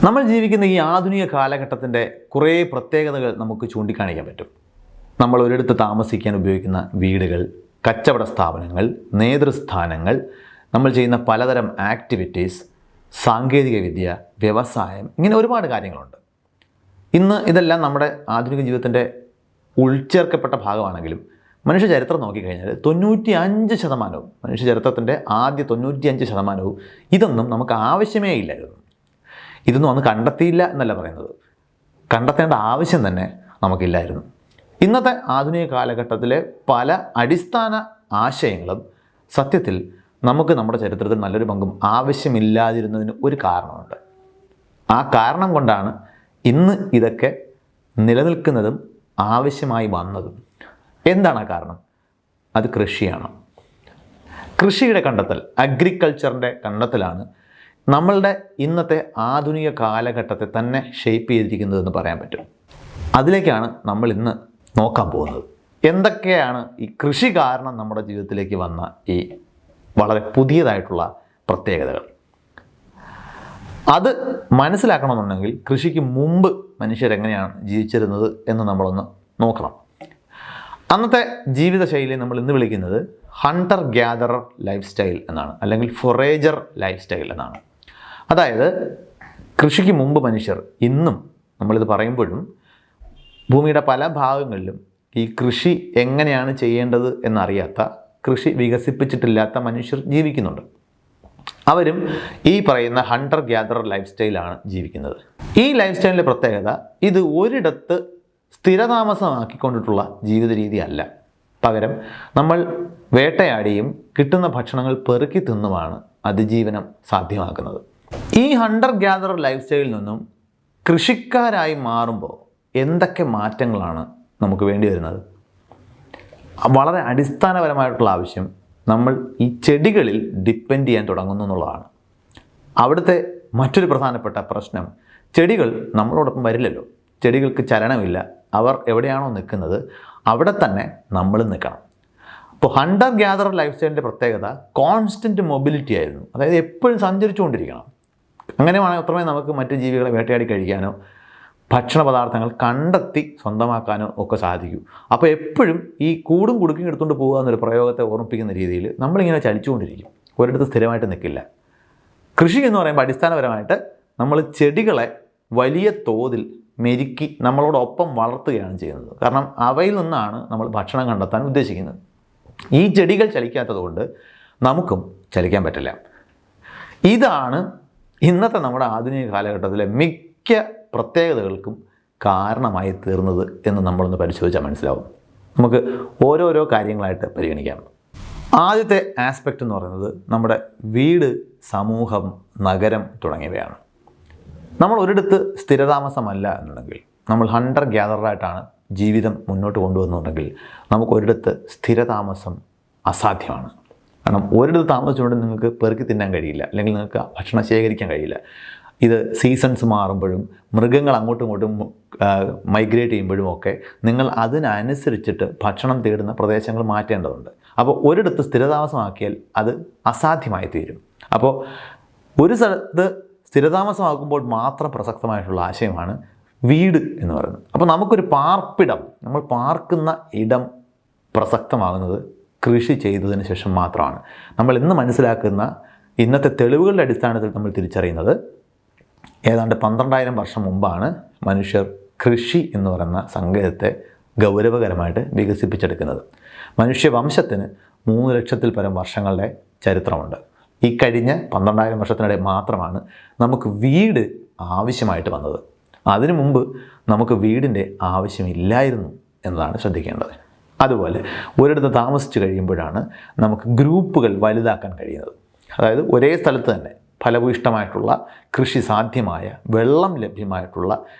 നമ്മൾ ജീവിക്കുന്ന ഈ ആധുനിക കാലഘട്ടത്തിൻ്റെ കുറേ പ്രത്യേകതകൾ നമുക്ക് ചൂണ്ടിക്കാണിക്കാൻ പറ്റും. നമ്മൾ ഒരിടത്ത് താമസിക്കാൻ ഉപയോഗിക്കുന്ന വീടുകൾ, കച്ചവട സ്ഥാപനങ്ങൾ, നേതൃസ്ഥാനങ്ങൾ, നമ്മൾ ചെയ്യുന്ന പലതരം ആക്ടിവിറ്റീസ്, സാങ്കേതികവിദ്യ, വ്യവസായം, ഇങ്ങനെ ഒരുപാട് കാര്യങ്ങളുണ്ട്. ഇന്ന് ഇതെല്ലാം നമ്മുടെ ആധുനിക ജീവിതത്തിൻ്റെ ഉൾച്ചേർക്കപ്പെട്ട ഭാഗമാണെങ്കിലും മനുഷ്യ ചരിത്രം നോക്കിക്കഴിഞ്ഞാൽ 95% മനുഷ്യ ചരിത്രത്തിൻ്റെ ആദ്യ 95% ഇതൊന്നും നമുക്ക് ആവശ്യമേ ഇല്ലായിരുന്നു. ഇതൊന്നും അന്ന് കണ്ടെത്തിയില്ല എന്നല്ല പറയുന്നത്, കണ്ടെത്തേണ്ട ആവശ്യം തന്നെ നമുക്കില്ലായിരുന്നു. ഇന്നത്തെ ആധുനിക കാലഘട്ടത്തിലെ പല അടിസ്ഥാന ആശയങ്ങളും സത്യത്തിൽ നമുക്ക് നമ്മുടെ ചരിത്രത്തിൽ നല്ലൊരു പങ്കും ആവശ്യമില്ലാതിരുന്നതിന് ഒരു കാരണമുണ്ട്. ആ കാരണം കൊണ്ടാണ് ഇന്ന് ഇതൊക്കെ നിലനിൽക്കുന്നതും ആവശ്യമായി വന്നതും. എന്താണ് ആ കാരണം? അത് കൃഷിയാണ്. കൃഷിയുടെ കണ്ടെത്തൽ, അഗ്രികൾച്ചറിൻ്റെ കണ്ടെത്തലാണ് നമ്മളുടെ ഇന്നത്തെ ആധുനിക കാലഘട്ടത്തെ തന്നെ ഷേപ്പ് ചെയ്തിരിക്കുന്നതെന്ന് പറയാൻ പറ്റും. അതിലേക്കാണ് നമ്മൾ ഇന്ന് നോക്കാൻ പോകുന്നത്. എന്തൊക്കെയാണ് ഈ കൃഷി കാരണം നമ്മുടെ ജീവിതത്തിലേക്ക് വന്ന ഈ വളരെ പുതിയതായിട്ടുള്ള പ്രത്യേകതകൾ? അത് മനസ്സിലാക്കണമെന്നുണ്ടെങ്കിൽ കൃഷിക്ക് മുമ്പ് മനുഷ്യരെങ്ങനെയാണ് ജീവിച്ചിരുന്നത് എന്ന് നമ്മളൊന്ന് നോക്കണം. അന്നത്തെ ജീവിതശൈലി നമ്മൾ ഇന്ന് വിളിക്കുന്നത് ഹണ്ടർ ഗ്യാദറർ ലൈഫ് സ്റ്റൈൽ എന്നാണ്, അല്ലെങ്കിൽ ഫൊറേജർ ലൈഫ് സ്റ്റൈൽ എന്നാണ്. അതായത് കൃഷിക്ക് മുമ്പ് മനുഷ്യർ, ഇന്നും നമ്മളിത് പറയുമ്പോഴും ഭൂമിയുടെ പല ഭാഗങ്ങളിലും ഈ കൃഷി എങ്ങനെയാണ് ചെയ്യേണ്ടത് എന്നറിയാത്ത, കൃഷി വികസിപ്പിച്ചിട്ടില്ലാത്ത മനുഷ്യർ ജീവിക്കുന്നുണ്ട്. അവരും ഈ പറയുന്ന ഹണ്ടർ ഗ്യാദറർ ലൈഫ് സ്റ്റൈലാണ് ജീവിക്കുന്നത്. ഈ ലൈഫ് സ്റ്റൈലിൻ്റെ പ്രത്യേകത, ഇത് ഒരിടത്ത് സ്ഥിരതാമസമാക്കിക്കൊണ്ടിട്ടുള്ള ജീവിത രീതി അല്ല. പകരം നമ്മൾ വേട്ടയാടിയും കിട്ടുന്ന ഭക്ഷണങ്ങൾ പെറുക്കി തിന്നുമാണ് അതിജീവനം സാധ്യമാക്കുന്നത്. ഈ ഹണ്ടർ ഗ്യാദറർ ലൈഫ് സ്റ്റൈലിൽ നിന്നും കൃഷിക്കാരായി മാറുമ്പോൾ എന്തൊക്കെ മാറ്റങ്ങളാണ് നമുക്ക് വേണ്ടി വരുന്നത്? വളരെ അടിസ്ഥാനപരമായിട്ടുള്ള ആവശ്യം, നമ്മൾ ഈ ചെടികളിൽ ഡിപ്പെൻഡ് ചെയ്യാൻ തുടങ്ങുന്നു എന്നുള്ളതാണ്. അവിടുത്തെ മറ്റൊരു പ്രധാനപ്പെട്ട പ്രശ്നം, ചെടികൾ നമ്മളോടൊപ്പം വരില്ലല്ലോ. ചെടികൾക്ക് ചലനമില്ല. അവർ എവിടെയാണോ നിൽക്കുന്നത് അവിടെ തന്നെ നമ്മൾ നിൽക്കണം. അപ്പോൾ ഹണ്ടർ ഗ്യാദറർ ലൈഫ് സ്റ്റൈലിൻ്റെ പ്രത്യേകത കോൺസ്റ്റൻറ്റ് മൊബിലിറ്റി ആയിരുന്നു. അതായത് എപ്പോഴും സഞ്ചരിച്ചുകൊണ്ടിരിക്കണം. അങ്ങനെ മാത്രമേ നമുക്ക് മറ്റ് ജീവികളെ വേട്ടയാടി കഴിക്കാനോ ഭക്ഷണ പദാർത്ഥങ്ങൾ കണ്ടെത്തി സ്വന്തമാക്കാനോ ഒക്കെ സാധിക്കൂ. അപ്പോൾ എപ്പോഴും ഈ കൂടും കുടുക്കും എടുത്തുകൊണ്ട് പോകുക എന്നൊരു പ്രയോഗത്തെ ഓർമ്മിപ്പിക്കുന്ന രീതിയിൽ നമ്മളിങ്ങനെ ചലിച്ചുകൊണ്ടിരിക്കും, ഒരിടത്ത് സ്ഥിരമായിട്ട് നിൽക്കില്ല. കൃഷി എന്ന് പറയുമ്പോൾ അടിസ്ഥാനപരമായിട്ട് നമ്മൾ ചെടികളെ വലിയ തോതിൽ മെരുക്കി നമ്മളോടൊപ്പം വളർത്തുകയാണ് ചെയ്യുന്നത്. കാരണം അവയിൽ നിന്നാണ് നമ്മൾ ഭക്ഷണം കണ്ടെത്താൻ ഉദ്ദേശിക്കുന്നത്. ഈ ചെടികൾ ചലിക്കാത്തത് കൊണ്ട് നമുക്കും ചലിക്കാൻ പറ്റില്ല. ഇതാണ് ഇന്നത്തെ നമ്മുടെ ആധുനിക കാലഘട്ടത്തിലെ മിക്ക പ്രത്യേകതകൾക്കും കാരണമായി തീർന്നത് എന്ന് നമ്മളൊന്ന് പരിശോധിച്ചാൽ മനസ്സിലാവും. നമുക്ക് ഓരോരോ കാര്യങ്ങളായിട്ട് പരിഗണിക്കാം. ആദ്യത്തെ ആസ്പെക്റ്റ് എന്ന് പറയുന്നത് നമ്മുടെ വീട്, സമൂഹം, നഗരം തുടങ്ങിയവയാണ്. നമ്മൾ ഒരിടത്ത് സ്ഥിരതാമസമല്ല എന്നുണ്ടെങ്കിൽ, നമ്മൾ ഹണ്ടർ ഗ്യാദറായിട്ടാണ് ജീവിതം മുന്നോട്ട് കൊണ്ടുവന്നുണ്ടെങ്കിൽ നമുക്ക് ഒരിടത്ത് സ്ഥിരതാമസം അസാധ്യമാണ്. കാരണം ഒരിടത്ത് താമസിച്ചുകൊണ്ട് നിങ്ങൾക്ക് പെറുക്കി തിന്നാൻ കഴിയില്ല, അല്ലെങ്കിൽ നിങ്ങൾക്ക് ഭക്ഷണം ശേഖരിക്കാൻ കഴിയില്ല. ഇത് സീസൺസ് മാറുമ്പോഴും മൃഗങ്ങൾ അങ്ങോട്ടും ഇങ്ങോട്ടും മൈഗ്രേറ്റ് ചെയ്യുമ്പോഴും ഒക്കെ നിങ്ങൾ അതിനനുസരിച്ചിട്ട് ഭക്ഷണം തേടുന്ന പ്രദേശങ്ങൾ മാറ്റേണ്ടതുണ്ട്. അപ്പോൾ ഒരിടത്ത് സ്ഥിരതാമസമാക്കിയാൽ അത് അസാധ്യമായി തീരും. അപ്പോൾ ഒരു സ്ഥലത്ത് സ്ഥിരതാമസമാക്കുമ്പോൾ മാത്രം പ്രസക്തമായിട്ടുള്ള ആശയമാണ് വീട് എന്ന് പറയുന്നത്. അപ്പോൾ നമുക്കൊരു പാർപ്പിടം, നമ്മൾ പാർക്കുന്ന ഇടം പ്രസക്തമാകുന്നത് കൃഷി ചെയ്തതിന് ശേഷം മാത്രമാണ്. നമ്മൾ ഇന്ന് മനസ്സിലാക്കുന്ന ഇന്നത്തെ തെളിവുകളുടെ അടിസ്ഥാനത്തിൽ നമ്മൾ തിരിച്ചറിയുന്നത് ഏതാണ്ട് 12,000 വർഷം മുമ്പാണ് മനുഷ്യർ കൃഷി എന്ന് പറയുന്ന സങ്കേതത്തെ ഗൗരവകരമായിട്ട് വികസിപ്പിച്ചെടുക്കുന്നത്. മനുഷ്യവംശത്തിന് 3 ലക്ഷത്തിൽ പരം വർഷങ്ങളുടെ ചരിത്രമുണ്ട്. ഈ കഴിഞ്ഞ 12,000 വർഷത്തിനിടെ മാത്രമാണ് നമുക്ക് വീട് ആവശ്യമായിട്ട് വന്നത്. അതിനു മുമ്പ് നമുക്ക് വീടിൻ്റെ ആവശ്യമില്ലായിരുന്നു എന്നതാണ് ശ്രദ്ധിക്കേണ്ടത്. അതുപോലെ ഒരിടത്ത് താമസിച്ച് കഴിയുമ്പോഴാണ് നമുക്ക് ഗ്രൂപ്പുകൾ വലുതാക്കാൻ കഴിയുന്നത്. അതായത് ഒരേ സ്ഥലത്ത് തന്നെ ഫലഭൂയിഷ്ടമായിട്ടുള്ള, കൃഷി സാധ്യമായ, വെള്ളം ലഭ്യമായിട്ടുള്ള,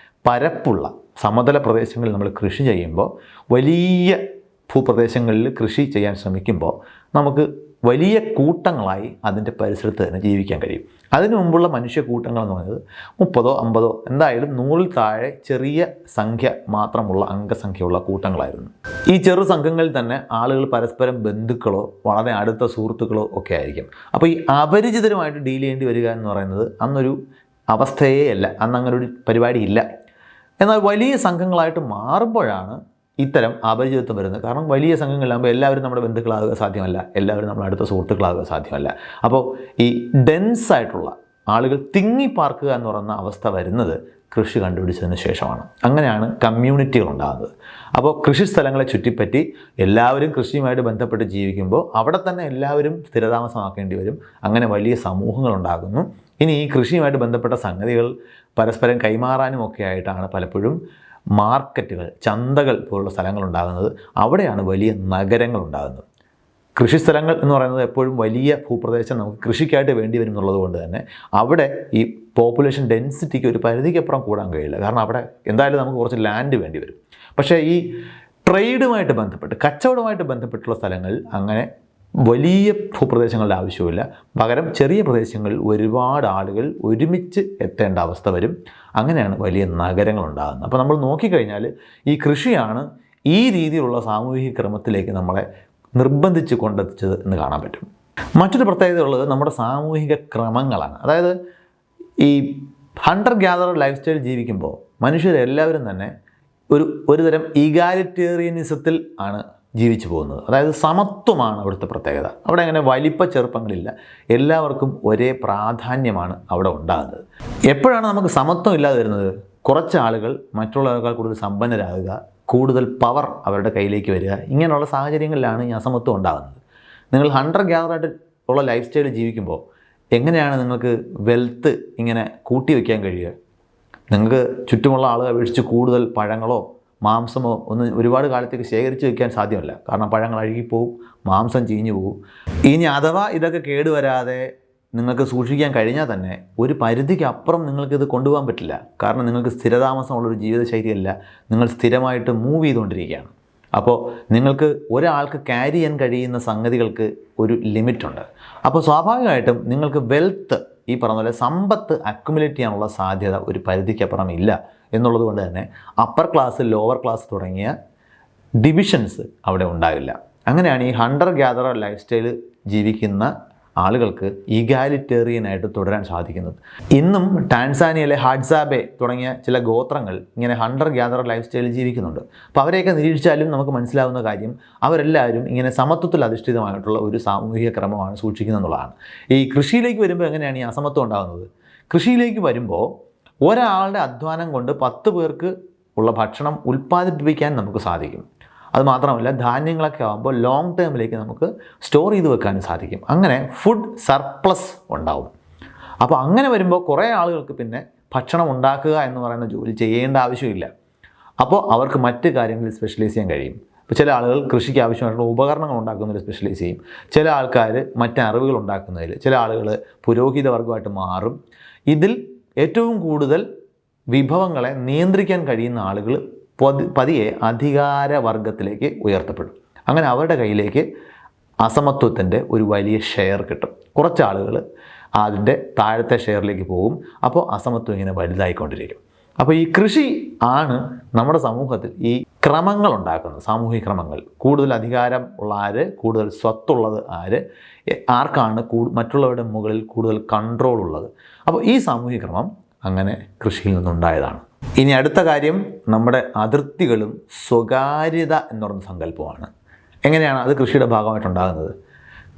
പരപ്പുള്ള സമതല പ്രദേശങ്ങളിൽ നമ്മൾ കൃഷി ചെയ്യുമ്പോൾ, വലിയ ഭൂപ്രദേശങ്ങളിൽ കൃഷി ചെയ്യാൻ ശ്രമിക്കുമ്പോൾ നമുക്ക് വലിയ കൂട്ടങ്ങളായി അതിൻ്റെ പരിസരത്ത് തന്നെ ജീവിക്കാൻ കഴിയും. അതിനു മുമ്പുള്ള മനുഷ്യ കൂട്ടങ്ങൾ എന്ന് പറയുന്നത് 30 50 എന്തായാലും 100-ൽ താഴെ ചെറിയ സംഖ്യ മാത്രമുള്ള അംഗസംഖ്യയുള്ള കൂട്ടങ്ങളായിരുന്നു. ഈ ചെറു സംഘങ്ങളിൽ തന്നെ ആളുകൾ പരസ്പരം ബന്ധുക്കളോ വളരെ അടുത്ത സുഹൃത്തുക്കളോ ഒക്കെ ആയിരിക്കും. അപ്പോൾ ഈ അപരിചിതരുമായിട്ട് ഡീൽ ചെയ്യേണ്ടി വരിക എന്ന് പറയുന്നത് അന്നൊരു അവസ്ഥയേ അല്ല, അന്ന് അങ്ങനെ ഒരു പരിപാടി ഇല്ല. എന്നാൽ വലിയ സംഘങ്ങളായിട്ട് മാറുമ്പോഴാണ് ഇത്തരം അപരിചിതത്വം വരുന്നത്. കാരണം വലിയ സംഘങ്ങളിലാകുമ്പോൾ എല്ലാവരും നമ്മുടെ ബന്ധുക്കളാകുക സാധ്യമല്ല, എല്ലാവരും നമ്മുടെ അടുത്ത സുഹൃത്തുക്കളാകുക സാധ്യമല്ല. അപ്പോൾ ഈ ഡെൻസായിട്ടുള്ള ആളുകൾ തിങ്ങിപ്പാർക്കുക എന്ന് പറയുന്ന അവസ്ഥ വരുന്നത് കൃഷി കണ്ടുപിടിച്ചതിന് ശേഷമാണ്. അങ്ങനെയാണ് കമ്മ്യൂണിറ്റികൾ ഉണ്ടാകുന്നത്. അപ്പോൾ കൃഷി സ്ഥലങ്ങളെ ചുറ്റിപ്പറ്റി എല്ലാവരും കൃഷിയുമായിട്ട് ബന്ധപ്പെട്ട് ജീവിക്കുമ്പോൾ അവിടെ തന്നെ എല്ലാവരും സ്ഥിരതാമസമാക്കേണ്ടി വരും. അങ്ങനെ വലിയ സമൂഹങ്ങൾ ഉണ്ടാകുന്നു. ഇനി ഈ കൃഷിയുമായിട്ട് ബന്ധപ്പെട്ട സംഗതികൾ പരസ്പരം കൈമാറാനും ഒക്കെ ആയിട്ടാണ് പലപ്പോഴും മാർക്കറ്റുകൾ, ചന്തകൾ പോലുള്ള സ്ഥലങ്ങൾ ഉണ്ടാകുന്നത്. അവിടെയാണ് വലിയ നഗരങ്ങൾ ഉണ്ടാകുന്നത്. കൃഷിസ്ഥലങ്ങൾ എന്ന് പറയുന്നത് എപ്പോഴും വലിയ ഭൂപ്രദേശം നമുക്ക് കൃഷിക്കായിട്ട് വേണ്ടി വരും എന്നുള്ളത് കൊണ്ട് തന്നെ അവിടെ ഈ പോപ്പുലേഷൻ ഡെൻസിറ്റിക്ക് ഒരു പരിധിക്കപ്പുറം കൂടാൻ കഴിയില്ല. കാരണം അവിടെ എന്തായാലും നമുക്ക് കുറച്ച് ലാൻഡ് വേണ്ടി വരും. പക്ഷേ ഈ ട്രേഡുമായിട്ട് ബന്ധപ്പെട്ട്, കച്ചവടമായിട്ട് ബന്ധപ്പെട്ടുള്ള സ്ഥലങ്ങൾ അങ്ങനെ വലിയ ഭൂപ്രദേശങ്ങളുടെ ആവശ്യമില്ല. പകരം ചെറിയ പ്രദേശങ്ങളിൽ ഒരുപാട് ആളുകൾ ഒരുമിച്ച് എത്തേണ്ട അവസ്ഥ വരും. അങ്ങനെയാണ് വലിയ നഗരങ്ങൾ ഉണ്ടാകുന്നത്. അപ്പോൾ നമ്മൾ നോക്കിക്കഴിഞ്ഞാൽ ഈ കൃഷിയാണ് ഈ രീതിയിലുള്ള സാമൂഹിക ക്രമത്തിലേക്ക് നമ്മളെ നിർബന്ധിച്ച് കൊണ്ടെത്തിച്ചത് എന്ന് കാണാൻ പറ്റും. മറ്റൊരു പ്രത്യേകത ഉള്ളത് നമ്മുടെ സാമൂഹിക ക്രമങ്ങളാണ്. അതായത് ഈ ഹണ്ടർ ഗ്യാദറർ ലൈഫ് സ്റ്റൈൽ ജീവിക്കുമ്പോൾ മനുഷ്യരെല്ലാവരും തന്നെ ഒരുതരം ഈഗാലിറ്റേറിയനിസത്തിൽ ആണ് ജീവിച്ചു പോകുന്നത്. അതായത് സമത്വമാണ് അവിടുത്തെ പ്രത്യേകത. അവിടെ അങ്ങനെ വലിപ്പ ചെറുപ്പങ്ങളില്ല, എല്ലാവർക്കും ഒരേ പ്രാധാന്യമാണ് അവിടെ ഉണ്ടാകുന്നത്. എപ്പോഴാണ് നമുക്ക് സമത്വം ഇല്ലാതെ വരുന്നത്? കുറച്ച് ആളുകൾ മറ്റുള്ളവരെക്കാൾ കൂടുതൽ സമ്പന്നരാകുക, കൂടുതൽ പവർ അവരുടെ കയ്യിലേക്ക് വരിക, ഇങ്ങനെയുള്ള സാഹചര്യങ്ങളിലാണ് ഈ അസമത്വം ഉണ്ടാകുന്നത്. നിങ്ങൾ ഹണ്ടർ ഗ്യാദറായിട്ട് ഉള്ള ലൈഫ് സ്റ്റൈൽ ജീവിക്കുമ്പോൾ എങ്ങനെയാണ് നിങ്ങൾക്ക് വെൽത്ത് ഇങ്ങനെ കൂട്ടി വയ്ക്കാൻ കഴിയുക? നിങ്ങൾക്ക് ചുറ്റുമുള്ള ആളുകൾ അപേക്ഷിച്ച് കൂടുതൽ പഴങ്ങളോ മാംസമോ ഒന്നും ഒരുപാട് കാലത്തേക്ക് ശേഖരിച്ച് വയ്ക്കാൻ സാധ്യമല്ല. കാരണം പഴങ്ങൾ അഴുകിപ്പോവും, മാംസം ചീഞ്ഞു പോകും. ഇനി അഥവാ ഇതൊക്കെ കേടുവരാതെ നിങ്ങൾക്ക് സൂക്ഷിക്കാൻ കഴിഞ്ഞാൽ തന്നെ ഒരു പരിധിക്ക് അപ്പുറം നിങ്ങൾക്കിത് കൊണ്ടുപോകാൻ പറ്റില്ല. കാരണം നിങ്ങൾക്ക് സ്ഥിരതാമസമുള്ളൊരു ജീവിതശൈലിയല്ല, നിങ്ങൾ സ്ഥിരമായിട്ട് മൂവ് ചെയ്തുകൊണ്ടിരിക്കുകയാണ്. അപ്പോൾ നിങ്ങൾക്ക് ഒരാൾക്ക് ക്യാരി ചെയ്യാൻ കഴിയുന്ന സംഗതികൾക്ക് ഒരു ലിമിറ്റുണ്ട്. അപ്പോൾ സ്വാഭാവികമായിട്ടും നിങ്ങൾക്ക് വെൽത്ത്, ഈ പറഞ്ഞ പോലെ സമ്പത്ത് അക്യുമുലേറ്റ് ചെയ്യാനുള്ള സാധ്യത ഒരു പരിധിക്കപ്പുറം ഇല്ല എന്നുള്ളത് കൊണ്ട് തന്നെ അപ്പർ ക്ലാസ്, ലോവർ ക്ലാസ് തുടങ്ങിയ ഡിവിഷൻസ് അവിടെ ഉണ്ടാവില്ല. അങ്ങനെയാണ് ഈ ഹണ്ടർ ഗ്യാദറർ ലൈഫ് സ്റ്റൈൽ ജീവിക്കുന്ന ആളുകൾക്ക് ഈഗാലിറ്റേറിയനായിട്ട് തുടരാൻ സാധിക്കുന്നത്. ഇന്നും ടാൻസാനിയയിലെ ഹാഡ്സാബെ തുടങ്ങിയ ചില ഗോത്രങ്ങൾ ഇങ്ങനെ ഹണ്ടർ ഗ്യാദറർ ലൈഫ് സ്റ്റൈലിൽ ജീവിക്കുന്നുണ്ട്. അപ്പോൾ അവരെയൊക്കെ നിരീക്ഷിച്ചാലും നമുക്ക് മനസ്സിലാവുന്ന കാര്യം അവരെല്ലാവരും ഇങ്ങനെ സമത്വത്തിൽ അധിഷ്ഠിതമായിട്ടുള്ള ഒരു സാമൂഹിക ക്രമമാണ് സൂക്ഷിക്കുന്നതെന്നുള്ളതാണ്. ഈ കൃഷിയിലേക്ക് വരുമ്പോൾ എങ്ങനെയാണ് ഈ അസമത്വം ഉണ്ടാകുന്നത്? കൃഷിയിലേക്ക് വരുമ്പോൾ ഒരാളുടെ അധ്വാനം കൊണ്ട് 10 പേർക്ക് ഉള്ള ഭക്ഷണം ഉൽപ്പാദിപ്പിക്കാൻ നമുക്ക് സാധിക്കും. അതുമാത്രമല്ല, ധാന്യങ്ങളൊക്കെ ആകുമ്പോൾ ലോങ് ടേമിലേക്ക് നമുക്ക് സ്റ്റോർ ചെയ്ത് വെക്കാനും സാധിക്കും. അങ്ങനെ ഫുഡ് സർപ്ലസ് ഉണ്ടാവും. അപ്പോൾ അങ്ങനെ വരുമ്പോൾ കുറേ ആളുകൾക്ക് പിന്നെ ഭക്ഷണം ഉണ്ടാക്കുക എന്ന് പറയുന്ന ജോലി ചെയ്യേണ്ട ആവശ്യമില്ല. അപ്പോൾ അവർക്ക് മറ്റ് കാര്യങ്ങളിൽ സ്പെഷ്യലൈസ് ചെയ്യാൻ കഴിയും. ഇപ്പോൾ ചില ആളുകൾ കൃഷിക്ക് ആവശ്യമായിട്ടുള്ള ഉപകരണങ്ങൾ ഉണ്ടാക്കുന്നതിൽ സ്പെഷ്യലൈസ് ചെയ്യും, ചില ആൾക്കാർ മറ്റ് അറിവുകൾ ഉണ്ടാക്കുന്നതിൽ, ചില ആളുകൾ പുരോഹിത വർഗമായിട്ട് മാറും. ഇതിൽ ഏറ്റവും കൂടുതൽ വിഭവങ്ങളെ നിയന്ത്രിക്കാൻ കഴിയുന്ന ആളുകൾ പതിയെ അധികാരവർഗത്തിലേക്ക് ഉയർത്തപ്പെടും. അങ്ങനെ അവരുടെ കയ്യിലേക്ക് അസമത്വത്തിൻ്റെ ഒരു വലിയ ഷെയർ കിട്ടും. കുറച്ച് ആളുകൾ അതിൻ്റെ താഴത്തെ ഷെയറിലേക്ക് പോകും. അപ്പോൾ അസമത്വം ഇങ്ങനെ വലുതായിക്കൊണ്ടിരിക്കും. അപ്പോൾ ഈ കൃഷി ആണ് നമ്മുടെ സമൂഹത്തിൽ ഈ ക്രമങ്ങൾ ഉണ്ടാക്കുന്നത്, സാമൂഹിക ക്രമങ്ങൾ. കൂടുതൽ അധികാരം ഉള്ള ആര്, കൂടുതൽ സ്വത്തുള്ളത് ആര്, ആർക്കാണ് മറ്റുള്ളവരുടെ മുകളിൽ കൂടുതൽ കൺട്രോൾ ഉള്ളത്. അപ്പോൾ ഈ സാമൂഹിക ക്രമം അങ്ങനെ കൃഷിയിൽ നിന്നുണ്ടായതാണ്. ഇനി അടുത്ത കാര്യം നമ്മുടെ അതിർത്തികളും സ്വകാര്യത എന്ന് പറയുന്ന സങ്കല്പമാണ്. എങ്ങനെയാണ് അത് കൃഷിയുടെ ഭാഗമായിട്ടുണ്ടാകുന്നത്?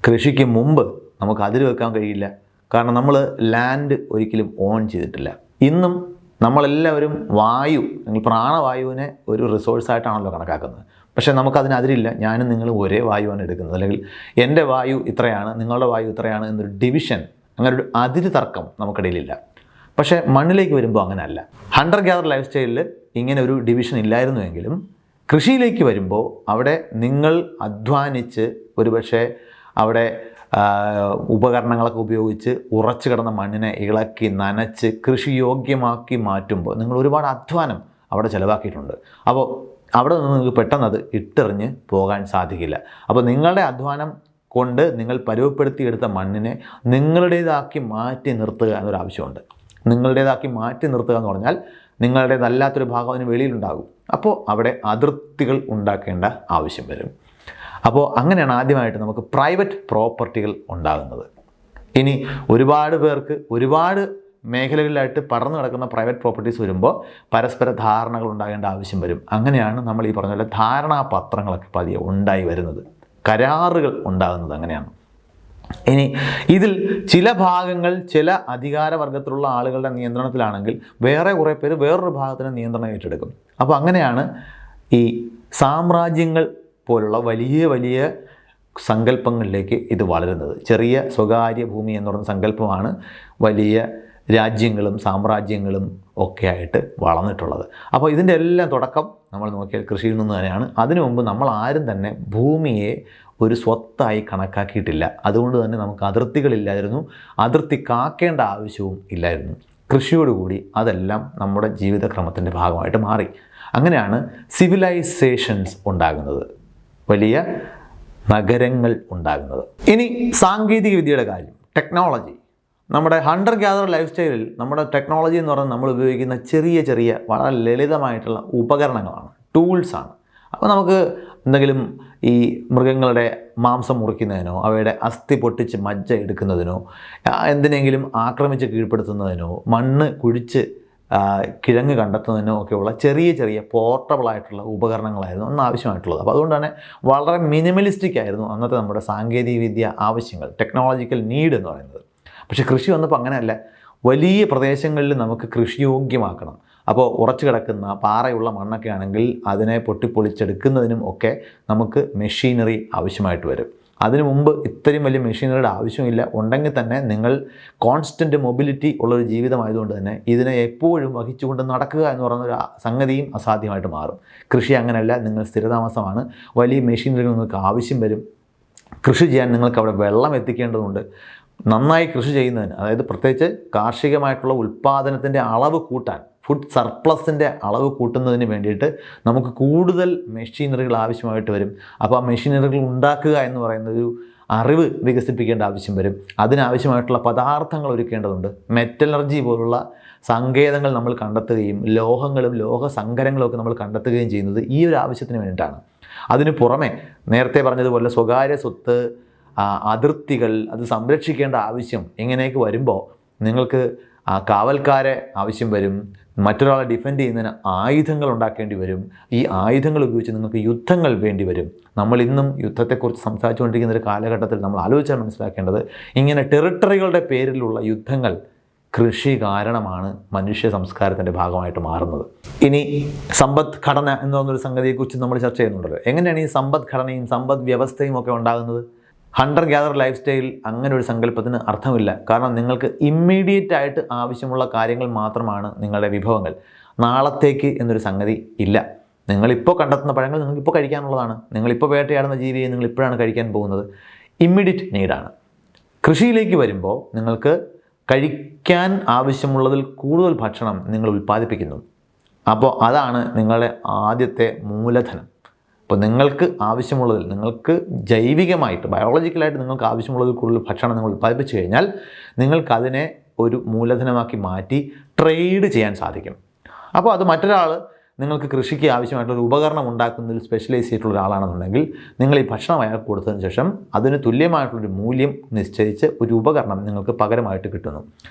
കൃഷിക്ക് മുമ്പ് നമുക്ക് അതിര് വെക്കാൻ കഴിയില്ല. കാരണം നമ്മൾ ലാൻഡ് ഒരിക്കലും ഓൺ ചെയ്തിട്ടില്ല. ഇന്നും നമ്മളെല്ലാവരും പ്രാണവായുവിനെ ഒരു റിസോഴ്സായിട്ടാണല്ലോ കണക്കാക്കുന്നത്. പക്ഷേ നമുക്കതിന് അതിരില്ല. ഞാനും നിങ്ങളും ഒരേ വായുവാണ് എടുക്കുന്നത്. അല്ലെങ്കിൽ എൻ്റെ വായു ഇത്രയാണ്, നിങ്ങളുടെ വായു ഇത്രയാണ് എന്നൊരു ഡിവിഷൻ, അങ്ങനെ ഒരു അതിര് തർക്കം നമുക്കിടയിലില്ല. പക്ഷേ മണ്ണിലേക്ക് വരുമ്പോൾ അങ്ങനെയല്ല. ഹണ്ടർ ഗ്യാദർ ലൈഫ് സ്റ്റൈലിൽ ഇങ്ങനെ ഒരു ഡിവിഷൻ ഇല്ലായിരുന്നുവെങ്കിലും കൃഷിയിലേക്ക് വരുമ്പോൾ അവിടെ നിങ്ങൾ അധ്വാനിച്ച് ഒരുപക്ഷെ അവിടെ ഉപകരണങ്ങളൊക്കെ ഉപയോഗിച്ച് ഉറച്ചു കിടന്ന മണ്ണിനെ ഇളക്കി നനച്ച് കൃഷിയോഗ്യമാക്കി മാറ്റുമ്പോൾ നിങ്ങൾ ഒരുപാട് അധ്വാനം അവിടെ ചിലവാക്കിയിട്ടുണ്ട്. അപ്പോൾ അവിടെ നിന്ന് നിങ്ങൾക്ക് പെട്ടെന്ന് അത് ഇട്ടെറിഞ്ഞ് പോകാൻ സാധിക്കില്ല. അപ്പോൾ നിങ്ങളുടെ അധ്വാനം കൊണ്ട് നിങ്ങൾ പരുവപ്പെടുത്തിയെടുത്ത മണ്ണിനെ നിങ്ങളുടേതാക്കി മാറ്റി നിർത്തുക എന്നൊരാവശ്യമുണ്ട്. നിങ്ങളുടേതാക്കി മാറ്റി നിർത്തുക എന്ന് പറഞ്ഞാൽ നിങ്ങളുടേതല്ലാത്തൊരു ഭാഗം അതിന് വെളിയിലുണ്ടാകും. അപ്പോൾ അവിടെ അതിർത്തികൾ ഉണ്ടാക്കേണ്ട ആവശ്യം വരും. അപ്പോൾ അങ്ങനെയാണ് ആദ്യമായിട്ട് നമുക്ക് പ്രൈവറ്റ് പ്രോപ്പർട്ടികൾ ഉണ്ടാകുന്നത്. ഇനി ഒരുപാട് പേർക്ക് ഒരുപാട് മേഖലകളിലായിട്ട് പടർന്നു കിടക്കുന്ന പ്രൈവറ്റ് പ്രോപ്പർട്ടീസ് വരുമ്പോൾ പരസ്പര ധാരണകൾ ഉണ്ടാകേണ്ട ആവശ്യം വരും. അങ്ങനെയാണ് നമ്മൾ ഈ പറഞ്ഞ പോലെ ധാരണാപത്രങ്ങളൊക്കെ പതിയെ ഉണ്ടായി വരുന്നത്, കരാറുകൾ ഉണ്ടാകുന്നത് അങ്ങനെയാണ്. ഇനി ഇതിൽ ചില ഭാഗങ്ങൾ ചില അധികാരവർഗത്തിലുള്ള ആളുകളുടെ നിയന്ത്രണത്തിലാണെങ്കിൽ വേറെ കുറേ പേര് വേറൊരു ഭാഗത്തിന് നിയന്ത്രണം ഏറ്റെടുക്കും. അപ്പോൾ അങ്ങനെയാണ് ഈ സാമ്രാജ്യങ്ങൾ പോലുള്ള വലിയ വലിയ സങ്കല്പങ്ങളിലേക്ക് ഇത് വളരുന്നത്. ചെറിയ സ്വകാര്യ ഭൂമി എന്ന് പറയുന്ന സങ്കല്പമാണ് വലിയ രാജ്യങ്ങളും സാമ്രാജ്യങ്ങളും ഒക്കെ ആയിട്ട് വളർന്നിട്ടുള്ളത്. അപ്പോൾ ഇതിൻ്റെ എല്ലാം തുടക്കം നമ്മൾ നോക്കിയാൽ കൃഷിയിൽ നിന്ന് തന്നെയാണ്. അതിനു മുമ്പ് നമ്മൾ ആരും തന്നെ ഭൂമിയെ ഒരു സ്വത്തായി കണക്കാക്കിയിട്ടില്ല. അതുകൊണ്ട് തന്നെ നമുക്ക് അതിർത്തികളില്ലായിരുന്നു, അതിർത്തി കാക്കേണ്ട ആവശ്യവും ഇല്ലായിരുന്നു. കൃഷിയോടുകൂടി അതെല്ലാം നമ്മുടെ ജീവിതക്രമത്തിൻ്റെ ഭാഗമായിട്ട് മാറി. അങ്ങനെയാണ് സിവിലൈസേഷൻസ് ഉണ്ടാകുന്നത്, വലിയ നഗരങ്ങൾ ഉണ്ടാകുന്നത്. ഇനി സാങ്കേതിക വിദ്യയുടെ കാര്യം, ടെക്നോളജി. നമ്മുടെ ഹണ്ടർ ഗ്യാദർ ലൈഫ് സ്റ്റൈലിൽ നമ്മുടെ ടെക്നോളജി എന്ന് പറയുന്നത് നമ്മൾ ഉപയോഗിക്കുന്ന ചെറിയ ചെറിയ വളരെ ലളിതമായിട്ടുള്ള ഉപകരണങ്ങളാണ്, ടൂൾസാണ്. അപ്പോൾ നമുക്ക് എന്തെങ്കിലും ഈ മൃഗങ്ങളുടെ മാംസം മുറിക്കുന്നതിനോ അവയുടെ അസ്ഥി പൊട്ടിച്ച് മജ്ജ എടുക്കുന്നതിനോ എന്തിനെങ്കിലും ആക്രമിച്ച് കീഴ്പ്പെടുത്തുന്നതിനോ മണ്ണ് കുഴിച്ച് കിഴങ്ങ് കണ്ടെത്തുന്നതിനോ ഒക്കെയുള്ള ചെറിയ ചെറിയ പോർട്ടബിളായിട്ടുള്ള ഉപകരണങ്ങളായിരുന്നു അന്ന് ആവശ്യമായിട്ടുള്ളത്. അപ്പോൾ അതുകൊണ്ട് തന്നെ വളരെ മിനിമലിസ്റ്റിക് ആയിരുന്നു അന്നത്തെ നമ്മുടെ സാങ്കേതികവിദ്യ ആവശ്യങ്ങൾ, ടെക്നോളജിക്കൽ നീഡ് എന്ന് പറയുന്നത്. പക്ഷേ കൃഷി വന്നപ്പോൾ അങ്ങനെയല്ല. വലിയ പ്രദേശങ്ങളിൽ നമുക്ക് കൃഷിയോഗ്യമാക്കണം. അപ്പോൾ ഉറച്ചു കിടക്കുന്ന പാറയുള്ള മണ്ണൊക്കെ ആണെങ്കിൽ അതിനെ പൊട്ടിപ്പൊളിച്ചെടുക്കുന്നതിനും ഒക്കെ നമുക്ക് മെഷീനറി ആവശ്യമായിട്ട് വരും. അതിനു മുമ്പ് ഇത്രയും വലിയ മെഷീനറിയുടെ ആവശ്യമില്ല. ഉണ്ടെങ്കിൽ തന്നെ നിങ്ങൾ കോൺസ്റ്റൻറ്റ് മൊബിലിറ്റി ഉള്ളൊരു ജീവിതമായതുകൊണ്ട് തന്നെ ഇതിനെ എപ്പോഴും വഹിച്ചുകൊണ്ട് നടക്കുക എന്ന് പറയുന്നൊരു സംഗതിയും അസാധ്യമായിട്ട് മാറും. കൃഷി അങ്ങനെയല്ല, നിങ്ങൾ സ്ഥിരതാമസമാണ്. വലിയ മെഷീനറികൾ നിങ്ങൾക്ക് ആവശ്യം വരും. കൃഷി ചെയ്യാൻ നിങ്ങൾക്ക് അവിടെ വെള്ളം എത്തിക്കേണ്ടതുണ്ട്. നന്നായി കൃഷി ചെയ്യുന്നതിന്, അതായത് പ്രത്യേകിച്ച് കാർഷികമായിട്ടുള്ള ഉൽപ്പാദനത്തിൻ്റെ അളവ് കൂട്ടാൻ, ഫുഡ് സർപ്ലസിൻ്റെ അളവ് കൂട്ടുന്നതിന് വേണ്ടിയിട്ട് നമുക്ക് കൂടുതൽ മെഷീനറികൾ ആവശ്യമായിട്ട് വരും. അപ്പോൾ ആ മെഷീനറികൾ ഉണ്ടാക്കുക എന്ന് പറയുന്നൊരു അറിവ് വികസിപ്പിക്കേണ്ട ആവശ്യം വരും. അതിനാവശ്യമായിട്ടുള്ള പദാർത്ഥങ്ങൾ ഒരുക്കേണ്ടതുണ്ട്. മെറ്റലർജി പോലുള്ള സങ്കേതങ്ങൾ നമ്മൾ കണ്ടെത്തുകയും ലോഹങ്ങളും ലോഹസങ്കരങ്ങളും ഒക്കെ നമ്മൾ കണ്ടെത്തുകയും ചെയ്യുന്നത് ഈ ഒരു ആവശ്യത്തിന് വേണ്ടിയിട്ടാണ്. അതിന് പുറമെ നേരത്തെ പറഞ്ഞതുപോലെ സ്വകാര്യ സ്വത്ത്, അതിർത്തികൾ, അത് സംരക്ഷിക്കേണ്ട ആവശ്യം ഇങ്ങനെയൊക്കെ വരുമ്പോൾ നിങ്ങൾക്ക് കാവൽക്കാരെ ആവശ്യം വരും. മറ്റൊരാളെ ഡിഫെൻഡ് ചെയ്യുന്നതിന് ആയുധങ്ങൾ ഉണ്ടാക്കേണ്ടി വരും. ഈ ആയുധങ്ങൾ ഉപയോഗിച്ച് നിങ്ങൾക്ക് യുദ്ധങ്ങൾ വേണ്ടി വരും. നമ്മൾ ഇന്നും യുദ്ധത്തെക്കുറിച്ച് സംസാരിച്ചുകൊണ്ടിരിക്കുന്ന ഒരു കാലഘട്ടത്തിൽ നമ്മൾ ആലോചിച്ചാൽ മനസ്സിലാക്കേണ്ടത് ഇങ്ങനെ ടെറിട്ടറികളുടെ പേരിലുള്ള യുദ്ധങ്ങൾ കൃഷി കാരണമാണ് മനുഷ്യ സംസ്കാരത്തിൻ്റെ ഭാഗമായിട്ട് മാറുന്നത്. ഇനി സമ്പദ്ഘടന എന്ന് പറഞ്ഞൊരു സംഗതിയെക്കുറിച്ച് നമ്മൾ ചർച്ച ചെയ്യുന്നുണ്ടല്ലോ. എങ്ങനെയാണ് ഈ സമ്പദ്ഘടനയും സമ്പദ് വ്യവസ്ഥയും ഒക്കെ ഉണ്ടാകുന്നത്? ഹണ്ടർ ഗ്യാദർ ലൈഫ് സ്റ്റൈൽ അങ്ങനെ ഒരു സങ്കല്പത്തിന് അർത്ഥമില്ല. കാരണം നിങ്ങൾക്ക് ഇമ്മീഡിയറ്റ് ആയിട്ട് ആവശ്യമുള്ള കാര്യങ്ങൾ മാത്രമാണ് നിങ്ങളുടെ വിഭവങ്ങൾ. നാളത്തേക്ക് എന്നൊരു സംഗതി ഇല്ല. നിങ്ങളിപ്പോൾ കണ്ടെത്തുന്ന പഴങ്ങൾ നിങ്ങൾക്കിപ്പോൾ കഴിക്കാനുള്ളതാണ്. നിങ്ങളിപ്പോൾ വേട്ടയാടുന്ന ജീവിയെ നിങ്ങൾ ഇപ്പോഴാണ് കഴിക്കാൻ പോകുന്നത്. ഇമ്മീഡിയറ്റ് നീഡാണ്. കൃഷിയിലേക്ക് വരുമ്പോൾ നിങ്ങൾക്ക് കഴിക്കാൻ ആവശ്യമുള്ളതിൽ കൂടുതൽ ഭക്ഷണം നിങ്ങൾ ഉൽപ്പാദിപ്പിക്കുന്നു. അപ്പോൾ അതാണ് നിങ്ങളുടെ ആദ്യത്തെ മൂലധനം. അപ്പോൾ നിങ്ങൾക്ക് ആവശ്യമുള്ളതിൽ, നിങ്ങൾക്ക് ജൈവികമായിട്ട് ബയോളജിക്കലായിട്ട് നിങ്ങൾക്ക് ആവശ്യമുള്ളതിൽ കൂടുതൽ ഭക്ഷണം നിങ്ങൾ ഉൽപ്പാദിപ്പിച്ചു കഴിഞ്ഞാൽ നിങ്ങൾക്കതിനെ ഒരു മൂലധനമാക്കി മാറ്റി ട്രേഡ് ചെയ്യാൻ സാധിക്കും. അപ്പോൾ അത് മറ്റൊരാൾ നിങ്ങൾക്ക് കൃഷിക്ക് ആവശ്യമായിട്ടുള്ളൊരു ഉപകരണം ഉണ്ടാക്കുന്നതിൽ സ്പെഷ്യലൈസ് ചെയ്തിട്ടുള്ള ഒരാളാണെന്നുണ്ടെങ്കിൽ നിങ്ങൾ ഈ ഭക്ഷണം അയാൾക്ക് കൊടുത്തതിന് ശേഷം അതിന് തുല്യമായിട്ടുള്ളൊരു മൂല്യം നിശ്ചയിച്ച് ഒരു ഉപകരണം നിങ്ങൾക്ക് പകരമായിട്ട് കിട്ടുന്നു.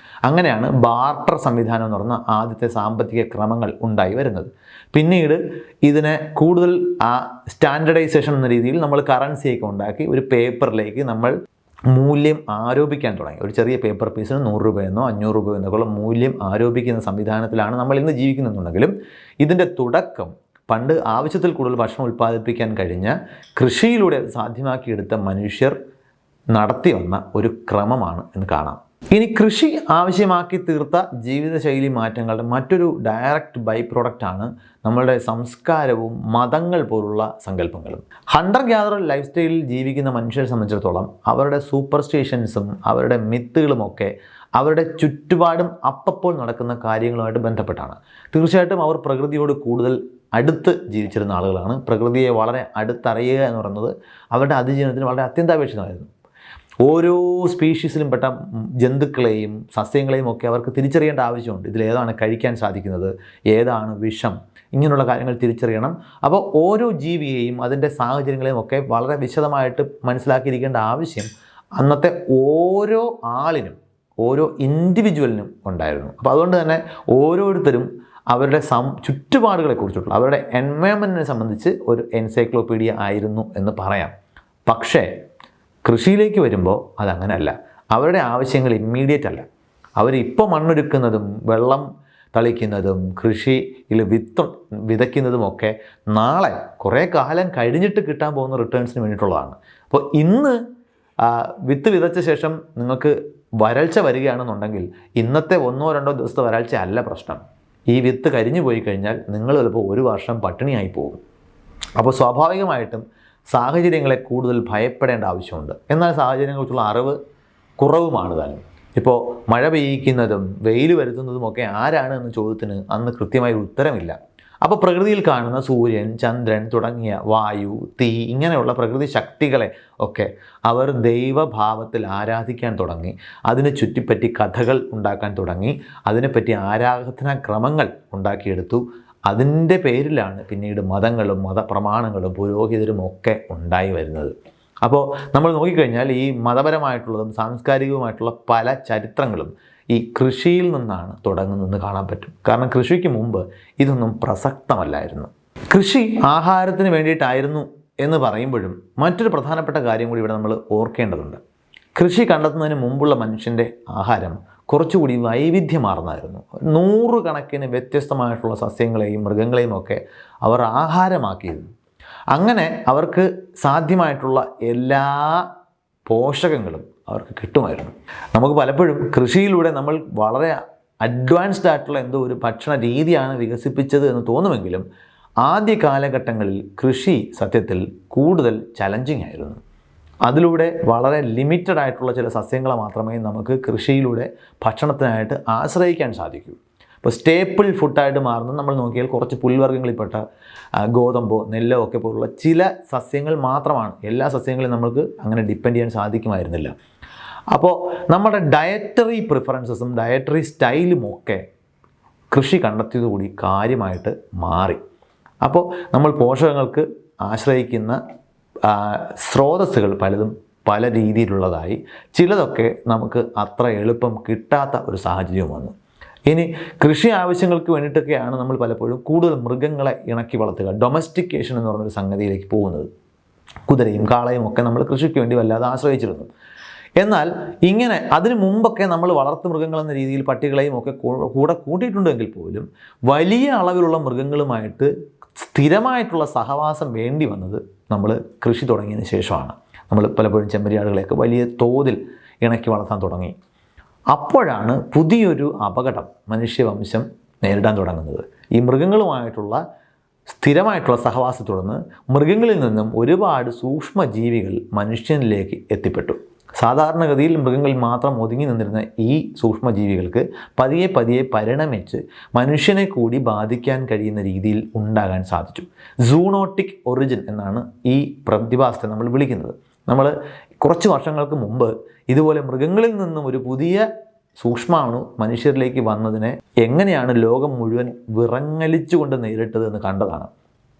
അങ്ങനെയാണ് ബാർട്ടർ സംവിധാനം എന്ന് പറഞ്ഞ ആദ്യത്തെ സാമ്പത്തിക ക്രമങ്ങൾ ഉണ്ടായി വരുന്നത്. പിന്നീട് ഇതിനെ കൂടുതൽ സ്റ്റാൻഡർഡൈസേഷൻ എന്ന രീതിയിൽ നമ്മൾ കറൻസിയൊക്കെ ഉണ്ടാക്കി ഒരു പേപ്പറിലേക്ക് നമ്മൾ മൂല്യം ആരോപിക്കാൻ തുടങ്ങി. ഒരു ചെറിയ പേപ്പർ പീസിന് 100 രൂപയെന്നോ 500 രൂപയോ എന്നൊക്കെയുള്ള മൂല്യം ആരോപിക്കുന്ന സംവിധാനത്തിലാണ് നമ്മൾ ഇന്ന് ജീവിക്കുന്നുണ്ടെങ്കിലും ഇതിൻ്റെ തുടക്കം പണ്ട് ആവശ്യത്തിൽ കൂടുതൽ ഭക്ഷണം ഉൽപ്പാദിപ്പിക്കാൻ കഴിഞ്ഞ കൃഷിയിലൂടെ സാധ്യമാക്കിയെടുത്ത മനുഷ്യർ നടത്തി വന്ന ഒരു ക്രമമാണ് എന്ന് കാണാം. ഇനി കൃഷി ആവശ്യമാക്കി തീർത്ത ജീവിതശൈലി മാറ്റങ്ങളുടെ മറ്റൊരു ഡയറക്റ്റ് ബൈ പ്രോഡക്റ്റാണ് നമ്മളുടെ സംസ്കാരവും മതങ്ങൾ പോലുള്ള സങ്കല്പങ്ങളും. ഹണ്ടർ ഗ്യാദർ ലൈഫ് സ്റ്റൈലിൽ ജീവിക്കുന്ന മനുഷ്യരെ സംബന്ധിച്ചിടത്തോളം അവരുടെ സൂപ്പർസ്റ്റിഷൻസും അവരുടെ മിത്തുകളുമൊക്കെ അവരുടെ ചുറ്റുപാടും അപ്പോൾ നടക്കുന്ന കാര്യങ്ങളുമായിട്ട് ബന്ധപ്പെട്ടാണ്. തീർച്ചയായിട്ടും അവർ പ്രകൃതിയോട് കൂടുതൽ അടുത്ത് ജീവിച്ചിരുന്ന ആളുകളാണ്. പ്രകൃതിയെ വളരെ അടുത്തറിയുക എന്ന് പറയുന്നത് അവരുടെ അതിജീവനത്തിന് വളരെ അത്യന്താപേക്ഷിതമായിരുന്നു. ഓരോ സ്പീഷീസിലും പെട്ട ജന്തുക്കളെയും സസ്യങ്ങളെയും ഒക്കെ അവർക്ക് തിരിച്ചറിയേണ്ട ആവശ്യമുണ്ട്. ഇതിലേതാണ് കഴിക്കാൻ സാധിക്കുന്നത്, ഏതാണ് വിഷം, ഇങ്ങനെയുള്ള കാര്യങ്ങൾ തിരിച്ചറിയണം. അപ്പോൾ ഓരോ ജീവിയെയും അതിൻ്റെ സാഹചര്യങ്ങളെയും ഒക്കെ വളരെ വിശദമായിട്ട് മനസ്സിലാക്കിയിരിക്കേണ്ട ആവശ്യം അന്നത്തെ ഓരോ ആളിനും ഓരോ ഇൻഡിവിജ്വലിനും ഉണ്ടായിരുന്നു. അപ്പോൾ അതുകൊണ്ട് തന്നെ ഓരോരുത്തരും അവരുടെ ചുറ്റുപാടുകളെക്കുറിച്ചിട്ടുള്ള അവരുടെ എൻവയോൺമെൻറ്റിനെ സംബന്ധിച്ച് ഒരു എൻസൈക്ലോപീഡിയ ആയിരുന്നു എന്ന് പറയാം. പക്ഷേ കൃഷിയിലേക്ക് വരുമ്പോൾ അതങ്ങനെയല്ല. അവരുടെ ആവശ്യങ്ങൾ ഇമ്മീഡിയറ്റ് അല്ല. അവരിപ്പോൾ മണ്ണൊരുക്കുന്നതും വെള്ളം തളിക്കുന്നതും കൃഷിയിൽ വിതയ്ക്കുന്നതുമൊക്കെ നാളെ കുറേ കാലം കഴിഞ്ഞിട്ട് കിട്ടാൻ പോകുന്ന റിട്ടേൺസിന് വേണ്ടിയിട്ടുള്ളതാണ്. അപ്പോൾ ഇന്ന് വിത്ത് വിതച്ച ശേഷം നിങ്ങൾക്ക് വരൾച്ച വരികയാണെന്നുണ്ടെങ്കിൽ ഇന്നത്തെ 1-2 ദിവസത്തെ വരൾച്ച അല്ല പ്രശ്നം. ഈ വിത്ത് കരിഞ്ഞു പോയി കഴിഞ്ഞാൽ നിങ്ങൾ ചിലപ്പോൾ 1 വർഷം പട്ടിണിയായി പോകും. അപ്പോൾ സ്വാഭാവികമായിട്ടും സാഹചര്യങ്ങളെ കൂടുതൽ ഭയപ്പെടേണ്ട ആവശ്യമുണ്ട്. എന്നാൽ സാഹചര്യങ്ങളെക്കുറിച്ചുള്ള അറിവ് കുറവുമാണ് താനും. ഇപ്പോൾ മഴ പെയ്യിക്കുന്നതും വെയിൽ വരുത്തുന്നതുമൊക്കെ ആരാണ് എന്ന ചോദ്യത്തിന് അന്ന് കൃത്യമായ ഉത്തരമില്ല. അപ്പോൾ പ്രകൃതിയിൽ കാണുന്ന സൂര്യൻ, ചന്ദ്രൻ തുടങ്ങിയ വായു, തീ ഇങ്ങനെയുള്ള പ്രകൃതി ശക്തികളെ ഒക്കെ അവർ ദൈവഭാവത്തിൽ ആരാധിക്കാൻ തുടങ്ങി. അതിനെ ചുറ്റിപ്പറ്റി കഥകൾ ഉണ്ടാക്കാൻ തുടങ്ങി. അതിനെപ്പറ്റി ആരാധനാക്രമങ്ങൾ ഉണ്ടാക്കിയെടുത്തു. അതിൻ്റെ പേരിലാണ് പിന്നീട് മതങ്ങളും മതപ്രമാണങ്ങളും പുരോഹിതരും ഒക്കെ ഉണ്ടായി വരുന്നത്. അപ്പോൾ നമ്മൾ നോക്കിക്കഴിഞ്ഞാൽ ഈ മതപരമായിട്ടുള്ളതും സാംസ്കാരികവുമായിട്ടുള്ള പല ചരിത്രങ്ങളും ഈ കൃഷിയിൽ നിന്നാണ് തുടങ്ങുന്നതെന്ന് കാണാൻ പറ്റും. കാരണം കൃഷിക്ക് മുമ്പ് ഇതൊന്നും പ്രസക്തമല്ലായിരുന്നു. കൃഷി ആഹാരത്തിന് വേണ്ടിയിട്ടായിരുന്നു എന്ന് പറയുമ്പോഴും മറ്റൊരു പ്രധാനപ്പെട്ട കാര്യം കൂടി ഇവിടെ നമ്മൾ ഓർക്കേണ്ടതുണ്ട്. കൃഷി കണ്ടെത്തുന്നതിന് മുമ്പുള്ള മനുഷ്യൻ്റെ ആഹാരം കുറച്ചുകൂടി വൈവിധ്യമാർന്നായിരുന്നു. 100 കണക്കിന് വ്യത്യസ്തമായിട്ടുള്ള സസ്യങ്ങളെയും മൃഗങ്ങളെയും ഒക്കെ അവർ ആഹാരമാക്കിയിരുന്നു. അങ്ങനെ അവർക്ക് സാധ്യമായിട്ടുള്ള എല്ലാ പോഷകങ്ങളും അവർക്ക് കിട്ടുമായിരുന്നു. നമുക്ക് പലപ്പോഴും കൃഷിയിലൂടെ നമ്മൾ വളരെ അഡ്വാൻസ്ഡ് ആയിട്ടുള്ള എന്തോ ഒരു ഭക്ഷണ രീതിയാണ് വികസിപ്പിച്ചത് എന്ന് തോന്നുമെങ്കിലും ആദ്യ കാലഘട്ടങ്ങളിൽ കൃഷി സത്യത്തിൽ കൂടുതൽ ചലഞ്ചിങ് ആയിരുന്നു. അതിലൂടെ വളരെ ലിമിറ്റഡ് ആയിട്ടുള്ള ചില സസ്യങ്ങളെ മാത്രമേ നമുക്ക് കൃഷിയിലൂടെ ഭക്ഷണത്തിനായിട്ട് ആശ്രയിക്കാൻ സാധിക്കൂ. ഇപ്പോൾ സ്റ്റേപ്പിൾ ഫുഡായിട്ട് മാറുന്നത് നമ്മൾ നോക്കിയാൽ കുറച്ച് പുൽവർഗ്ഗങ്ങളിൽപ്പെട്ട ഗോതമ്പോ നെല്ലോ ഒക്കെ പോലുള്ള ചില സസ്യങ്ങൾ മാത്രമാണ്. എല്ലാ സസ്യങ്ങളെയും നമുക്ക് അങ്ങനെ ഡിപ്പെൻഡ് ചെയ്യാൻ സാധിക്കുമായിരുന്നില്ല. അപ്പോൾ നമ്മുടെ ഡയറ്ററി പ്രിഫറൻസസും ഡയറ്ററി സ്റ്റൈലും ഒക്കെ കൃഷി കണ്ടെത്തിയതുകൂടി കാര്യമായിട്ട് മാറി. അപ്പോൾ നമ്മൾ പോഷകങ്ങൾക്ക് ആശ്രയിക്കുന്ന സ്രോതസ്സുകൾ പലതും പല രീതിയിലുള്ളതായി. ചിലതൊക്കെ നമുക്ക് അത്ര എളുപ്പം കിട്ടാത്ത ഒരു സാഹചര്യം വന്നു. ഇനി കൃഷി ആവശ്യങ്ങൾക്ക് വേണ്ടിയിട്ടൊക്കെയാണ് നമ്മൾ പലപ്പോഴും കൂടുതൽ മൃഗങ്ങളെ ഇണക്കി വളർത്തുക, ഡൊമസ്റ്റിക്കേഷൻ എന്ന് പറഞ്ഞൊരു സംഗതിയിലേക്ക് പോകുന്നത്. കുതിരയും കാളയും ഒക്കെ നമ്മൾ കൃഷിക്ക് വേണ്ടി വല്ലാതെ ആശ്രയിച്ചിരുന്നു. എന്നാൽ ഇങ്ങനെ അതിനു മുമ്പൊക്കെ നമ്മൾ വളർത്തു മൃഗങ്ങളെന്ന രീതിയിൽ പട്ടികളെയും ഒക്കെ കൂടെ കൂട്ടിയിട്ടുണ്ടെങ്കിൽ പോലും വലിയ അളവിലുള്ള മൃഗങ്ങളുമായിട്ട് സ്ഥിരമായിട്ടുള്ള സഹവാസം വേണ്ടി വന്നത് നമ്മൾ കൃഷി തുടങ്ങിയതിന് ശേഷമാണ്. നമ്മൾ പലപ്പോഴും ചെമ്മരിയാടുകളെയൊക്കെ വലിയ തോതിൽ ഇണക്കി വളർത്താൻ തുടങ്ങി. അപ്പോഴാണ് പുതിയൊരു അപകടം മനുഷ്യവംശം നേരിടാൻ തുടങ്ങുന്നത്. ഈ മൃഗങ്ങളുമായിട്ടുള്ള സ്ഥിരമായിട്ടുള്ള സഹവാസത്തെ തുടർന്ന് മൃഗങ്ങളിൽ നിന്നും ഒരുപാട് സൂക്ഷ്മജീവികൾ മനുഷ്യനിലേക്ക് എത്തിപ്പെട്ടു. സാധാരണഗതിയിൽ മൃഗങ്ങളിൽ മാത്രം ഒതുങ്ങി നിന്നിരുന്ന ഈ സൂക്ഷ്മജീവികൾക്ക് പതിയെ പതിയെ പരിണമിച്ച് മനുഷ്യനെ കൂടി ബാധിക്കാൻ കഴിയുന്ന രീതിയിൽ ഉണ്ടാകാൻ സാധിച്ചു. സൂണോട്ടിക് ഒറിജിൻ എന്നാണ് ഈ പ്രതിഭാസത്തെ നമ്മൾ വിളിക്കുന്നത്. നമ്മൾ കുറച്ച് വർഷങ്ങൾക്ക് മുമ്പ് ഇതുപോലെ മൃഗങ്ങളിൽ നിന്നും ഒരു പുതിയ സൂക്ഷ്മാണു മനുഷ്യരിലേക്ക് വന്നതിനെ എങ്ങനെയാണ് ലോകം മുഴുവൻ വിറങ്ങലിച്ചുകൊണ്ട് നേരിട്ടത് എന്ന് കണ്ടതാണ്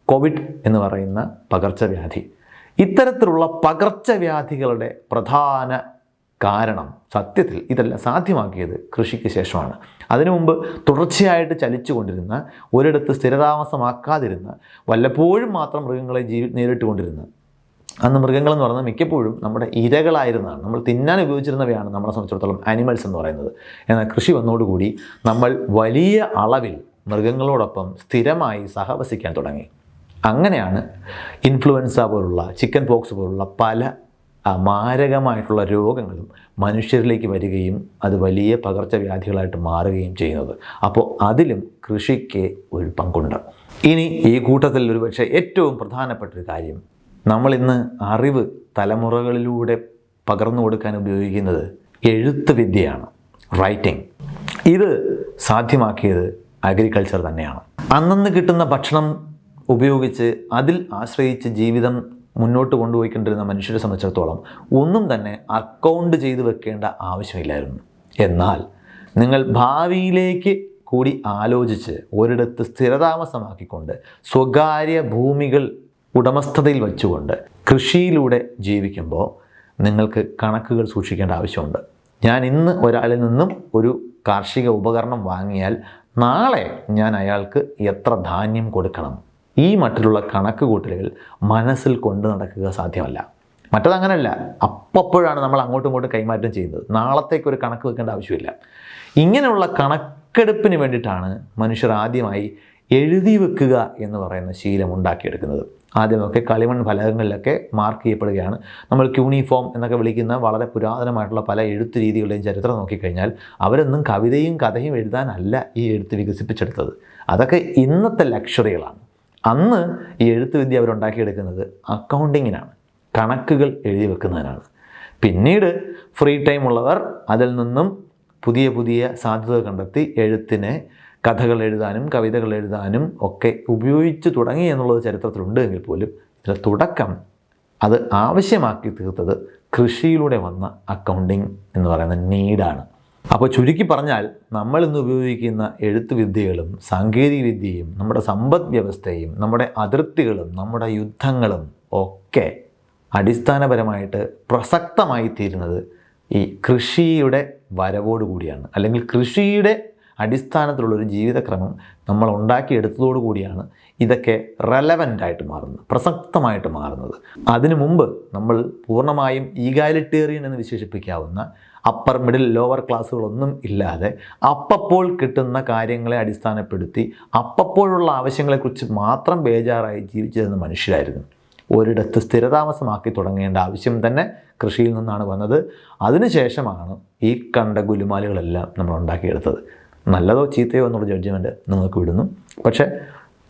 കോവിഡ് എന്ന് പറയുന്ന പകർച്ചവ്യാധി. ഇത്തരത്തിലുള്ള പകർച്ചവ്യാധികളുടെ പ്രധാന കാരണം സത്യത്തിൽ ഇതെല്ലാം സാധ്യമാക്കിയത് കൃഷിക്ക് ശേഷമാണ്. അതിനു മുമ്പ് തുടർച്ചയായിട്ട് ചലിച്ചുകൊണ്ടിരുന്ന, ഒരിടത്ത് സ്ഥിരതാമസമാക്കാതിരുന്ന, വല്ലപ്പോഴും മാത്രം മൃഗങ്ങളെ നേരിട്ടുകൊണ്ടിരുന്ന, അന്ന് മൃഗങ്ങളെന്ന് പറയുന്നത് മിക്കപ്പോഴും നമ്മുടെ ഇരകളായിരുന്നതാണ്. നമ്മൾ തിന്നാൻ ഉപയോഗിച്ചിരുന്നവയാണ് നമ്മളെ സംബന്ധിച്ചിടത്തോളം ആനിമൽസ് എന്ന് പറയുന്നത്. എന്നാൽ കൃഷി വന്നതോടുകൂടി നമ്മൾ വലിയ അളവിൽ മൃഗങ്ങളോടൊപ്പം സ്ഥിരമായി സഹവസിക്കാൻ തുടങ്ങി. അങ്ങനെയാണ് ഇൻഫ്ലുവൻസ പോലുള്ള, ചിക്കൻ പോക്സ് പോലുള്ള പല മാരകമായിട്ടുള്ള രോഗങ്ങളും മനുഷ്യരിലേക്ക് വരികയും അത് വലിയ പകർച്ചവ്യാധികളായിട്ട് മാറുകയും ചെയ്യുന്നത്. അപ്പോൾ അതിലും കൃഷിക്ക് ഒരു പങ്കുണ്ട്. ഇനി ഈ കൂട്ടത്തിൽ ഒരു പക്ഷേ ഏറ്റവും പ്രധാനപ്പെട്ടൊരു കാര്യം, നമ്മളിന്ന് അറിവ് തലമുറകളിലൂടെ പകർന്നു കൊടുക്കാൻ ഉപയോഗിക്കുന്നത് എഴുത്ത് വിദ്യയാണ്, റൈറ്റിംഗ്. ഇത് സാധ്യമാക്കിയത് അഗ്രികൾച്ചർ തന്നെയാണ്. അന്നന്ന് കിട്ടുന്ന ഭക്ഷണം ഉപയോഗിച്ച് അതിൽ ആശ്രയിച്ച് ജീവിതം മുന്നോട്ട് കൊണ്ടുപോയിക്കൊണ്ടിരുന്ന മനുഷ്യരെ സംബന്ധിച്ചിടത്തോളം ഒന്നും തന്നെ അക്കൗണ്ട് ചെയ്ത് വെക്കേണ്ട ആവശ്യമില്ലായിരുന്നു. എന്നാൽ നിങ്ങൾ ഭാവിയിലേക്ക് കൂടി ആലോചിച്ച് ഒരിടത്ത് സ്ഥിരതാമസമാക്കിക്കൊണ്ട് സ്വകാര്യ ഭൂമികൾ ഉടമസ്ഥതയിൽ വച്ചുകൊണ്ട് കൃഷിയിലൂടെ ജീവിക്കുമ്പോൾ നിങ്ങൾക്ക് കണക്കുകൾ സൂക്ഷിക്കേണ്ട ആവശ്യമുണ്ട്. ഞാൻ ഇന്ന് ഒരാളിൽ നിന്നും ഒരു കാർഷിക ഉപകരണം വാങ്ങിയാൽ നാളെ ഞാൻ അയാൾക്ക് എത്ര ധാന്യം കൊടുക്കണം, ഈ മട്ടിലുള്ള കണക്ക് കൂട്ടലുകൾ മനസ്സിൽ കൊണ്ടു നടക്കുക സാധ്യമല്ല. മറ്റതങ്ങനല്ല, അപ്പോഴാണ് നമ്മൾ അങ്ങോട്ടും ഇങ്ങോട്ടും കൈമാറ്റം ചെയ്യുന്നത്. നാളത്തേക്കൊരു കണക്ക് വെക്കേണ്ട ആവശ്യമില്ല. ഇങ്ങനെയുള്ള കണക്കെടുപ്പിന് വേണ്ടിയിട്ടാണ് മനുഷ്യർ ആദ്യമായി എഴുതി വെക്കുക എന്ന് പറയുന്ന ശീലം ഉണ്ടാക്കിയെടുക്കുന്നത്. ആദ്യമൊക്കെ കളിമൺ ഫലകങ്ങളിലൊക്കെ മാർക്ക് ചെയ്യപ്പെടുകയാണ്. നമ്മൾ ക്യൂണിഫോം എന്നൊക്കെ വിളിക്കുന്ന വളരെ പുരാതനമായിട്ടുള്ള പല എഴുത്ത് രീതികളുടെയും ചരിത്രം നോക്കിക്കഴിഞ്ഞാൽ അവരൊന്നും കവിതയും കഥയും എഴുതാനല്ല ഈ എഴുത്ത് വികസിപ്പിച്ചെടുത്തത്. അതൊക്കെ ഇന്നത്തെ ലക്ഷറികളാണ്. അന്ന് ഈ എഴുത്ത് വിദ്യ അവരുണ്ടാക്കിയെടുക്കുന്നത് അക്കൗണ്ടിങ്ങിനാണ്, കണക്കുകൾ എഴുതി വെക്കുന്നതിനാണ്. പിന്നീട് ഫ്രീ ടൈം ഉള്ളവർ അതിൽ നിന്നും പുതിയ പുതിയ സാധ്യതകൾ കണ്ടെത്തി എഴുത്തിനെ കഥകൾ എഴുതാനും കവിതകൾ എഴുതാനും ഒക്കെ ഉപയോഗിച്ച് തുടങ്ങി എന്നുള്ളത് ചരിത്രത്തിലുണ്ട് എങ്കിൽ പോലും ഇതിൻ്റെ തുടക്കം അത് ആവശ്യമാക്കി തീർത്തത് കൃഷിയിലൂടെ വന്ന അക്കൗണ്ടിങ് എന്ന് പറയുന്ന നീഡാണ്. അപ്പോൾ ചുരുക്കി പറഞ്ഞാൽ നമ്മൾ ഇന്ന് ഉപയോഗിക്കുന്ന എഴുത്ത് വിദ്യകളും സാങ്കേതിക വിദ്യയും നമ്മുടെ സമ്പദ് വ്യവസ്ഥയും നമ്മുടെ അതിർത്തികളും നമ്മുടെ യുദ്ധങ്ങളും ഒക്കെ അടിസ്ഥാനപരമായിട്ട് പ്രസക്തമായി തീരുന്നത് ഈ കൃഷിയുടെ വരവോടുകൂടിയാണ്. അല്ലെങ്കിൽ കൃഷിയുടെ അടിസ്ഥാനത്തിലുള്ളൊരു ജീവിതക്രമം നമ്മൾ ഉണ്ടാക്കിയെടുത്തതോടുകൂടിയാണ് ഇതൊക്കെ റെലവൻ്റായിട്ട് മാറുന്നത്, പ്രസക്തമായിട്ട് മാറുന്നത്. അതിനു മുമ്പ് നമ്മൾ പൂർണ്ണമായും ഈഗാലിറ്റേറിയൻ എന്ന് വിശേഷിപ്പിക്കാവുന്ന അപ്പർ മിഡിൽ ലോവർ ക്ലാസ്സുകളൊന്നും ഇല്ലാതെ അപ്പപ്പോൾ കിട്ടുന്ന കാര്യങ്ങളെ അടിസ്ഥാനപ്പെടുത്തി അപ്പപ്പോഴുള്ള ആവശ്യങ്ങളെക്കുറിച്ച് മാത്രം ബേജാറായി ജീവിച്ചിരുന്ന മനുഷ്യരായിരുന്നു. ഒരിടത്ത് സ്ഥിരതാമസമാക്കി തുടങ്ങേണ്ട ആവശ്യം തന്നെ കൃഷിയിൽ നിന്നാണ് വന്നത്. അതിനുശേഷമാണ് ഈ കണ്ട ഗുലുമാലുകളെല്ലാം നമ്മൾ ഉണ്ടാക്കിയെടുത്തത്. നല്ലതോ ചീത്തയോ എന്നുള്ള ജഡ്ജ്മെൻറ്റ് നിങ്ങൾക്ക് വിടുന്നു. പക്ഷേ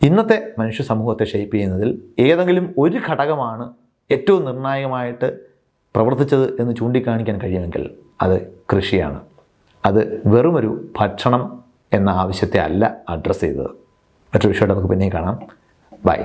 ഇന്നത്തെ മനുഷ്യ സമൂഹത്തെ ഷേപ്പ് ചെയ്യുന്നതിൽ ഏതെങ്കിലും ഒരു ഘടകമാണ് ഏറ്റവും നിർണായകമായിട്ട് പ്രവർത്തിച്ചത് എന്ന് ചൂണ്ടിക്കാണിക്കാൻ കഴിയുമെങ്കിൽ അത് കൃഷിയാണ്. അത് വെറുമൊരു ഭക്ഷണം എന്ന ആവശ്യത്തെ അല്ല അഡ്രസ്സ് ചെയ്തത്. മറ്റൊരു വിഷയമായിട്ട് നമുക്ക് പിന്നെയും കാണാം. ബൈ.